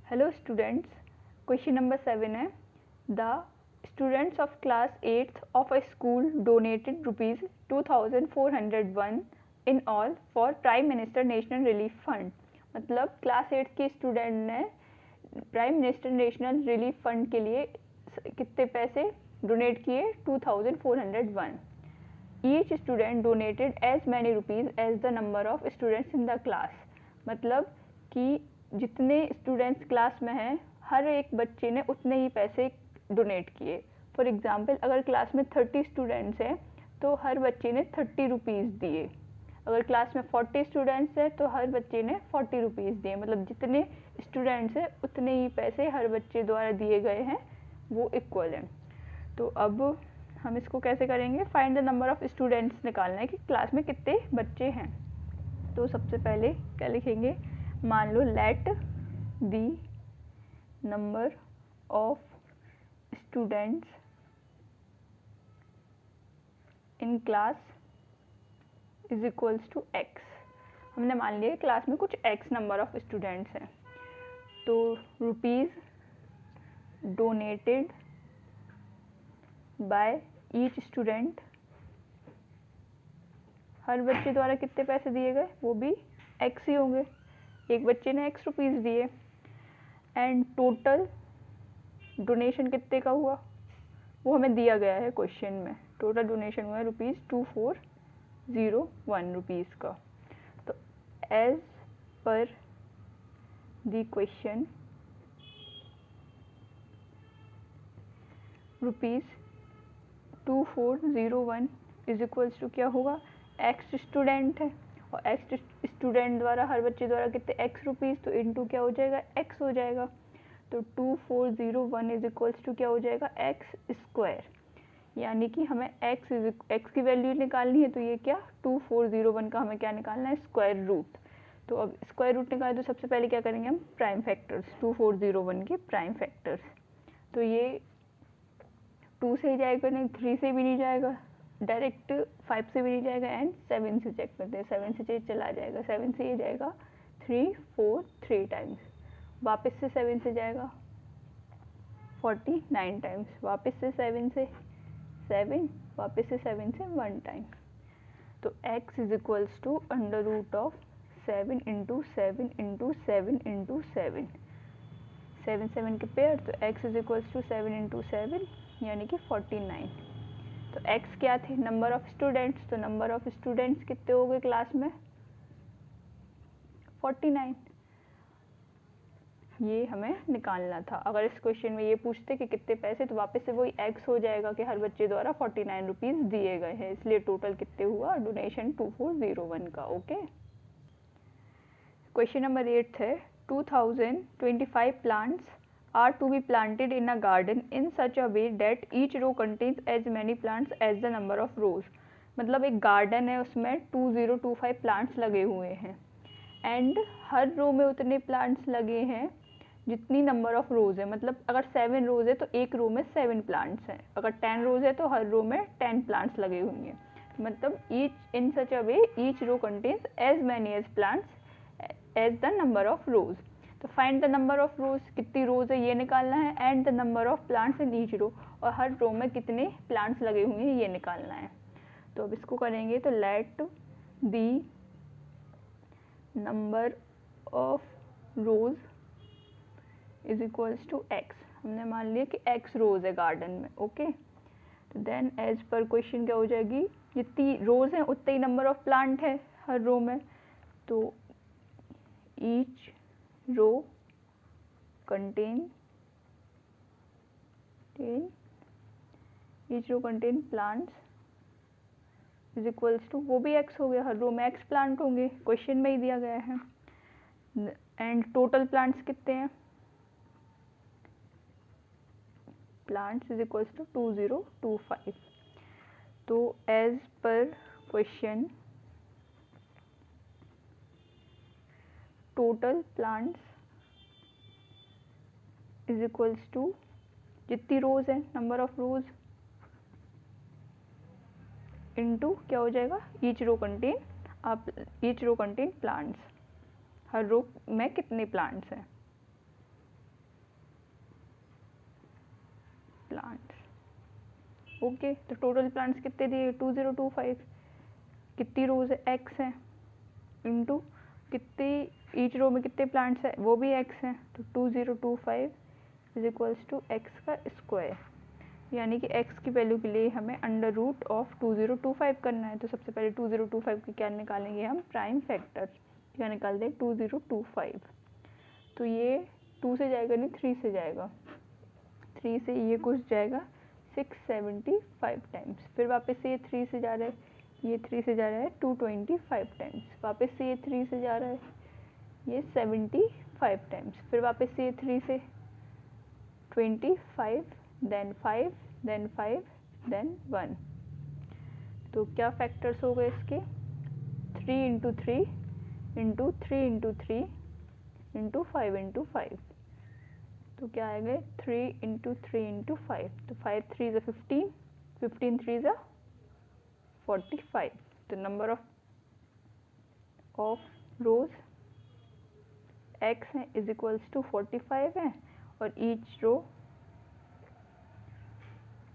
Hello students, question number 7 है। The students of class 8th of a school donated ₹2401 in all for prime minister national relief fund. मतलब class 8 के student ने prime minister national relief fund के लिए कितने पैसे donate किए? 2401। Each student donated as many rupees as the number of students in the class. मतलब कि जितने स्टूडेंट्स क्लास में हैं हर एक बच्चे ने उतने ही पैसे डोनेट किए। फॉर एग्ज़ाम्पल अगर क्लास में 30 स्टूडेंट्स हैं तो हर बच्चे ने 30 रुपीज़ दिए। अगर क्लास में 40 स्टूडेंट्स हैं तो हर बच्चे ने 40 रुपीज़ दिए। मतलब जितने स्टूडेंट्स हैं उतने ही पैसे हर बच्चे द्वारा दिए गए हैं, वो इक्वल हैं। तो अब हम इसको कैसे करेंगे? Find the number of students निकालना है कि क्लास में कितने बच्चे हैं। तो सबसे पहले क्या लिखेंगे? मान लो let the number of students in class is equals to x. हमने मान लिया क्लास में कुछ एक्स नंबर ऑफ स्टूडेंट्स हैं, तो rupees donated by each student, हर बच्चे द्वारा कितने पैसे दिए गए वो भी एक्स ही होंगे, एक बच्चे ने एक्स रुपीज़ दिए। एंड टोटल डोनेशन कितने का हुआ वो हमें दिया गया है क्वेश्चन में। टोटल डोनेशन हुआ है ₹2401 रुपीज़ का। तो as per the question ₹2401 is equals to क्या होगा? एक्स स्टूडेंट है और एक्स स्टूडेंट द्वारा हर बच्चे द्वारा कितने एक्स रुपीज़, तो इनटू क्या हो जाएगा? एक्स हो जाएगा। तो 2401 इज इक्वल्स टू क्या हो जाएगा? X square. यानी कि हमें एक्स की वैल्यू निकालनी है, तो ये क्या 2401 का हमें क्या निकालना है? Square root. तो अब स्क्वायर रूट निकालें तो सबसे पहले क्या करेंगे हम? प्राइम फैक्टर्स, 2401 के प्राइम फैक्टर्स। तो ये 2 से ही जाएगा, नहीं 3 से भी नहीं जाएगा, डायरेक्ट 5 से भी नहीं जाएगा, एंड 7 से चेक करते हैं। 7 से चला जाएगा, 7 से ये जाएगा 3 4 3 टाइम्स, वापस से 7 से जाएगा 49 टाइम्स, वापस से 7 से 7, वापस से 7 से 1 टाइम। तो x is equals to under root of 7 into 7 into 7 into 7, 7 7 के पेयर, तो x is equals to 7 into 7 यानी कि 49। तो x क्या थे? Number of students. तो नंबर ऑफ स्टूडेंट्स कितने हो गए क्लास में? 49। ये हमें निकालना था। अगर इस क्वेश्चन में ये पूछते कि कितने पैसे, तो वापस से वही x हो जाएगा कि हर बच्चे द्वारा 49 रुपीज़ दिए गए हैं, इसलिए टोटल कितने हुआ डोनेशन 2401 का। ओके। क्वेश्चन नंबर 8 है 2025 plants are to be planted in a garden in such a way that each row contains as many plants as the number of rows। मतलब एक गार्डन है, उसमें 2025 प्लांट्स लगे हुए हैं एंड हर रो में उतने प्लांट्स लगे हैं जितनी नंबर ऑफ रोज़ है। मतलब अगर 7 रोज़ है तो एक रो में 7 प्लांट्स हैं, अगर 10 रोज़ है तो हर रो में 10 प्लांट्स लगे होंगे। मतलब each in such a way each row contains as many as plants as the number of rows. तो find the number of rows, कितनी रोज़ है ये निकालना है, and the number of plants in each row, और हर row में कितने प्लांट्स लगे हुए हैं ये निकालना है। तो अब इसको करेंगे तो let the number of rows is equals to x. हमने मान लिया कि एक्स रोज़ है गार्डन में। ओके। तो देन एज पर क्वेश्चन क्या हो जाएगी? जितनी रोज़ हैं उतने ही नंबर ऑफ प्लांट है हर रो में। तो each row contain plants is equals to, वो भी एक्स हो गया, हर रो में एक्स प्लांट होंगे, क्वेश्चन में ही दिया गया है। एंड टोटल प्लांट्स कितने हैं? Plants is equals to 2025। तो as per question total plants is equals to जितनी रोज़ है नंबर ऑफ रोज़ इनटू क्या हो जाएगा? ईच रो कंटेन प्लांट्स, हर रो में कितने प्लांट्स हैं। ओके, तो टोटल प्लांट्स कितने दिए 2025, कितनी रोज है x है, इनटू कितनी ईच रो में कितने प्लांट्स है वो भी x है, तो 2025 इज इक्वल्स टू x का स्क्वायर, यानी कि x की वैल्यू के लिए हमें अंडर रूट ऑफ 2025 करना है। तो सबसे पहले 2025 की क्या निकालेंगे हम, प्राइम फैक्टर, क्या निकाल दें 2025, तो ये 2 से जाएगा नहीं 3 से जाएगा, 3 से ये कुछ जाएगा 675 टाइम्स, फिर वापस से ये 3 से जा रहा है, ये 3 से जा रहा है 225 टाइम्स, वापस से ये 3 से जा रहा है, ये 75 टाइम्स, फिर वापस से ये 3 से 25, देन 5, देन 5, देन 1। तो क्या फैक्टर्स हो गए इसके, 3 into 3 into 3 into 3 into 5 into 5, तो क्या आएगा 3 इंटू 3 इंटू 5, तो 5 3 ज़ा 15, 15 3 ज़ा 45, तो नंबर ऑफ रोज x है इज इक्वल्स टू 45 है, और each row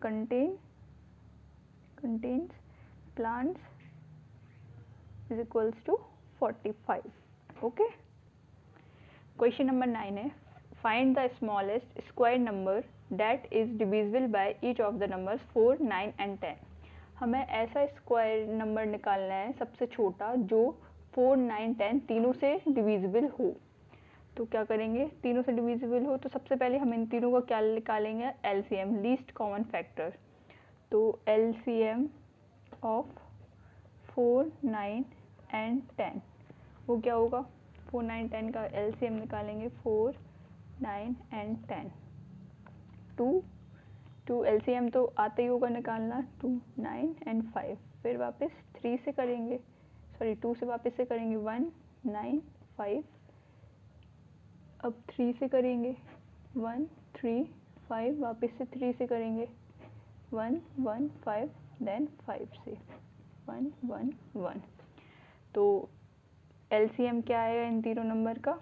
contains plants is equals to 45. Okay. Question number 9 है, find the smallest square number that is divisible by each of the numbers 4, 9 and 10. हमें ऐसा square number निकालना है सबसे छोटा जो 4, 9, 10 तीनों से डिविजिबल हो। तो क्या करेंगे, तीनों से डिविजिबल हो तो सबसे पहले हम इन तीनों का क्या निकालेंगे, एलसीएम, लीस्ट कॉमन फैक्टर। तो एलसीएम ऑफ 4, 9 एंड 10 वो क्या होगा, 4, 9, 10 का एलसीएम निकालेंगे 4, 9 एंड 10, 2 एलसीएम तो आता ही होगा निकालना, 2, 9 एंड 5, फिर वापस 3 से करेंगे, सॉरी 2 से वापस से करेंगे 1, 9, 5, अब 3 से करेंगे 1, 3, 5, वापस से 3 से करेंगे 1, 1, 5, देन 5 से 1, 1, 1। तो एलसीएम क्या आएगा इन तीनों नंबर का,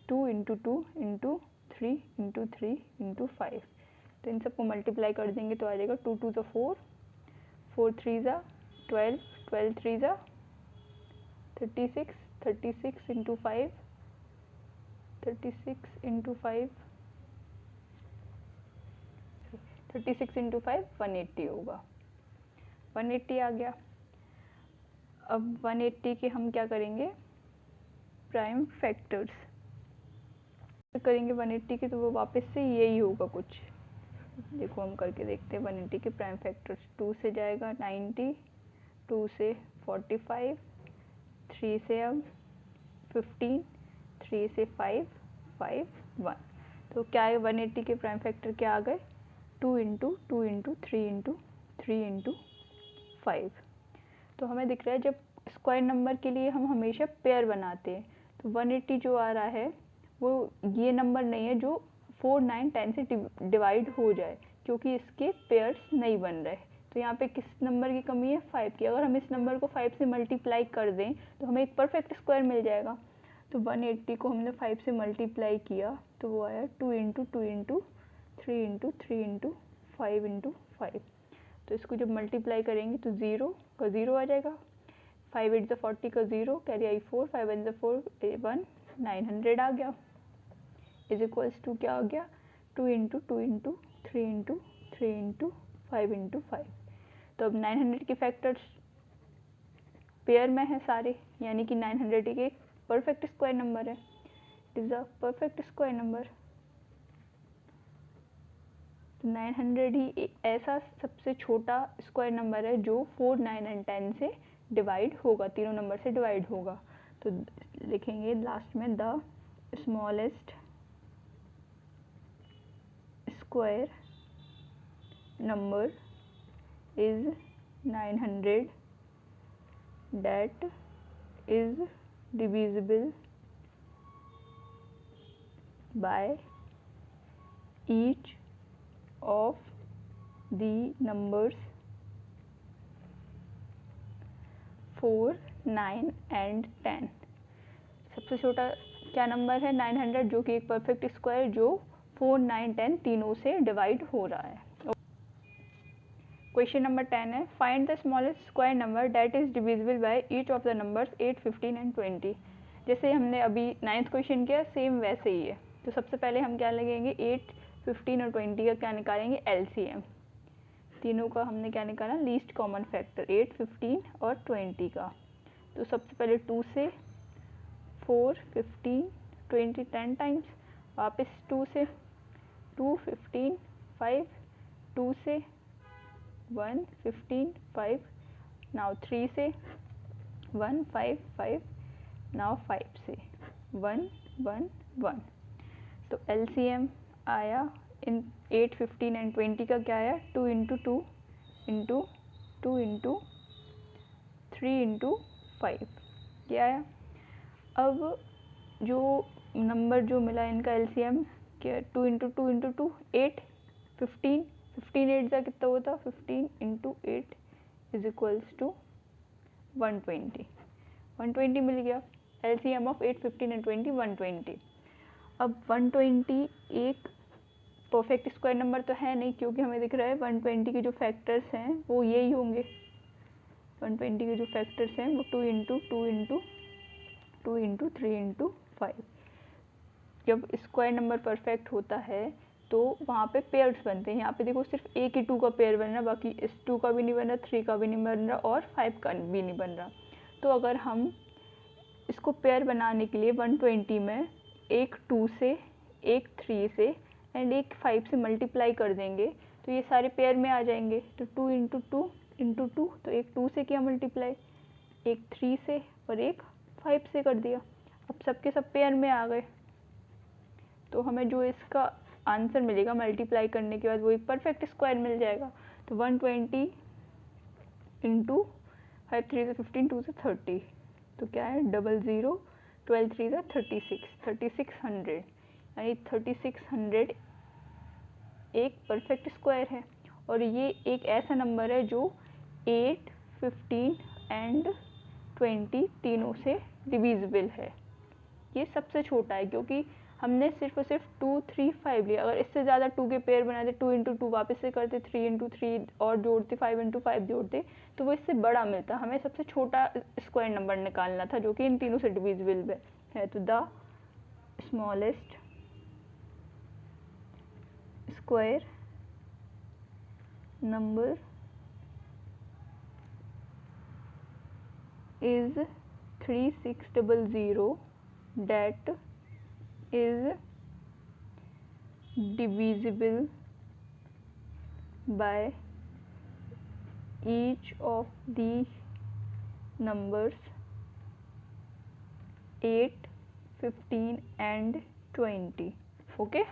2 इंटू 2 इंटू 3 इंटू 3 इंटू 5, तो इन सबको मल्टीप्लाई कर देंगे तो आ जाएगा 2 2 ज़ा 4, 4 3 ज़ा 12, 12 3 ज़ा 36, 36 इंटू 5, 36 इंटू 5, 36 इंटू 5 180 होगा, 180 आ गया। अब 180 के हम क्या करेंगे, प्राइम फैक्टर्स करेंगे 180 के, तो वो वापस से यही होगा कुछ, देखो हम करके देखते हैं। 180 के प्राइम फैक्टर्स, 2 से जाएगा 90, 2 से 45, 3 से अब 15, 3 से 5, 5, 1, तो क्या है 180 के प्राइम फैक्टर क्या आ गए, 2 इंटू 2 इंटू 3 इंटू 3 इंटू 5। तो हमें दिख रहा है जब स्क्वायर नंबर के लिए हम हमेशा पेयर बनाते हैं, तो 180 जो आ रहा है वो ये नंबर नहीं है जो 4, 9, 10 से डिवाइड हो जाए, क्योंकि इसके पेयर्स नहीं बन रहे। तो यहाँ पे किस नंबर की कमी है, 5 की। अगर हम इस नंबर को 5 से मल्टीप्लाई कर दें तो हमें एक परफेक्ट स्क्वायर मिल जाएगा। तो 180 को हमने 5 से मल्टीप्लाई किया तो वो आया 2 into 2 into 3 into 3 into 5 into 5। तो इसको जब मल्टीप्लाई करेंगे तो 0 का 0 आ जाएगा, 5 8 ज़ा 40 का 0, कैरी आई 4, 5 1 ज़ा 4, 1, 900 आ गया, इज इक्वल्स टू क्या हो गया, 2 into 2 into 3 into 3 into 5 into 5। तो अब 900 के फैक्टर्स पेयर में है सारे, यानी कि 900 एक परफेक्ट स्क्वायर नंबर है, it is a perfect square number. 900 ही ऐसा सबसे छोटा स्क्वायर नंबर है जो 4, 9 एंड 10 से डिवाइड होगा, तीनों नंबर से डिवाइड होगा। तो लिखेंगे लास्ट में the smallest square number is 900 that is divisible by each of the numbers 4, 9 and 10। सबसे छोटा क्या नंबर है 900, जो कि एक परफेक्ट स्क्वायर जो 4, 9, 10 तीनों से डिवाइड हो रहा है। क्वेश्चन नंबर 10 है, find the smallest square number that is divisible by each of the numbers 8, 15 and 20। जैसे हमने अभी 9th क्वेश्चन किया, सेम वैसे ही है। तो सबसे पहले हम क्या लगेंगे, 8, 15 और 20 का क्या निकालेंगे, एलसीएम। तीनों का हमने क्या निकाला, लीस्ट कॉमन फैक्टर, 8, 15 और 20 का। तो सबसे पहले 2 से 4, 15, 20 10 टाइम्स, वापस 2 से 2, 15, 5, 2 से 1, 15, 5, नाउ 3 से 1, 5, 5, नाउ 5 से 1, 1, 1। तो एलसीएम आया इन 8, 15 एंड 20 का क्या आया, 2 इंटू 2 इंटू 2 इंटू 3 इंटू 5 क्या आया। अब जो नंबर जो मिला इनका एलसीएम क्या, 2 इंटू 2 इंटू 2 8, 15, 15 8 का कितना होता, 15 इंटू 8 इज इक्वल्स टू 120। 120 मिल गया एलसीएम ऑफ 8, 15 एंड 20, 120। अब 120 एक परफेक्ट स्क्वायर नंबर तो है नहीं, क्योंकि हमें दिख रहा है 120 के जो फैक्टर्स हैं वो यही होंगे। 120 के जो फैक्टर्स हैं वो 2 इंटू 2 इंटू 2 इंटू 3 इंटू 5। जब स्क्वायर नंबर परफेक्ट होता है तो वहाँ पे पेयर्स बनते हैं। यहाँ पे देखो सिर्फ एक ही 2 का पेयर बन रहा, बाकी इस 2 का भी नहीं बन रहा, 3 का भी नहीं बन रहा और 5 का भी नहीं बन रहा। तो अगर हम इसको पेयर बनाने के लिए 120 में एक 2 से, एक 3 से एंड एक 5 से मल्टीप्लाई कर देंगे तो ये सारे पेयर में आ जाएंगे। तो 2 इंटू 2 इंटू 2, तो एक 2 से किया मल्टीप्लाई, एक 3 से और एक 5 से कर दिया। अब सबके सब पेयर में आ गए, तो हमें जो इसका आंसर मिलेगा मल्टीप्लाई करने के बाद वो एक परफेक्ट स्क्वायर मिल जाएगा। तो 120 इंटू 5 3 से 15, 2 से 30, तो क्या है 00, 12 3 से 36, 3600, यानी 3600 एक परफेक्ट स्क्वायर है। और ये एक ऐसा नंबर है जो 8, 15 एंड 20 तीनों से डिविजिबल है। ये सबसे छोटा है क्योंकि हमने सिर्फ और सिर्फ 2, 3, 5 लिया। अगर इससे ज़्यादा 2 के पेयर बनाते, 2 इंटू 2 वापस से करते, 3 इंटू 3 और जोड़ते, 5 इंटू 5 जोड़ते, तो वो इससे बड़ा मिलता। हमें सबसे छोटा स्क्वायर नंबर निकालना था जो कि इन तीनों से डिविजिबल है। तो the smallest square number is 3600 that is divisible by each of the numbers 8, 15 and 20. Okay.